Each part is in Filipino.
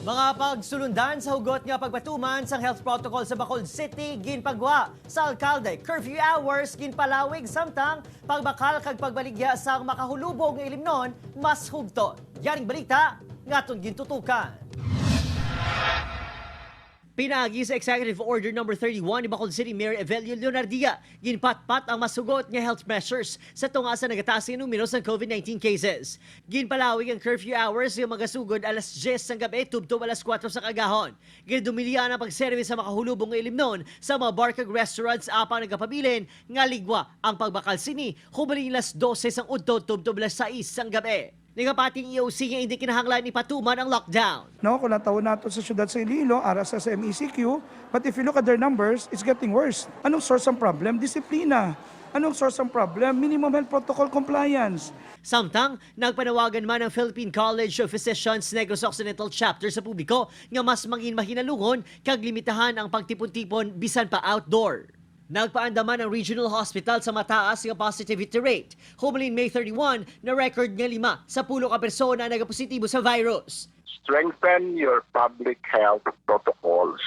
Mga pagsulundan sa hugot nga pagpatuman sa health protocol sa Bacolod City, ginpagwa sa alkalde. Curfew hours ginpalawig samtang pagbakal kag pagbaligya sa makahulubog nga ilimnon mas hugton. Yaring balita ngaton gintutukan. Pinagi sa Executive Order No. 31 ni Bacolod City Mayor Evelio Leonardia, ginpatpat ang masugot nga health measures sa tunga sa nagataas nga numero ng COVID-19 cases. Ginpalawig ang curfew hours nga magasugod alas 10 ng gabi tubto alas 4 sa kagahon. Ginadumilian ang pagservice sa makahulubong nga ilimnon sa mga bar kag restaurants apang nagapabilin nga ligwa ang pagbakal sini hubalin alas 12 sang udto tubto alas 6 sang gabi. Nagapating EOC nga hindi kinahanglan ni patuman ang lockdown. No, kung nataon nato sa syudad sa Iloilo, aras sa MECQ, but if you look at their numbers, it's getting worse. Anong source ng problem? Disiplina. Anong source ng problem? Minimum health protocol compliance. Samtang, nagpanawagan man ang Philippine College of Physicians Negros Occidental Chapter sa publiko nga mas mangin mahinalungon kag limitahan ang pagtipon-tipon bisan pa outdoor. Nagpaandaman ang regional hospital sa mataas nga positivity rate. Humalin May 31 na record nga 5 sa 10 ka persona na nagapositibo sa virus. Strengthen your public health protocols.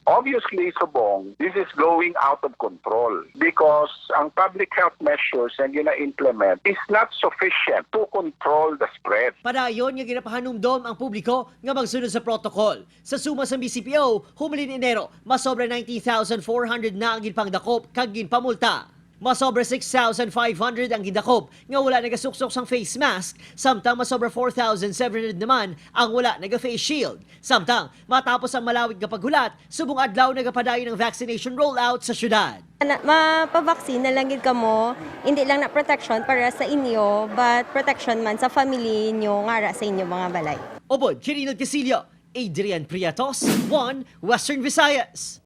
Obviously, Subong, this is going out of control because ang public health measures na gina-implement is not sufficient to control the spread. Padayon nga ginapahanumdom ang publiko nga magsunod sa protocol. Sa suma sa BCPO, humalin Enero, masobra 90,400 na ang ginpangdakop kag ginpamulta. Masobra 6,500 ang gidakop nga wala nagasuksok sang face mask, samtang masobra 4,700 naman ang wala naga-face shield. Samtang matapos ang malawig nga paghulat, subong adlaw nagapadayon ng vaccination rollout sa syudad. Mapavaksin na lang gid kamo, hindi lang na protection para sa inyo, but protection man sa family inyo ngara sa inyo mga balay. Obod, Kirino Casillo, Adrian Priatos, 1 Western Visayas.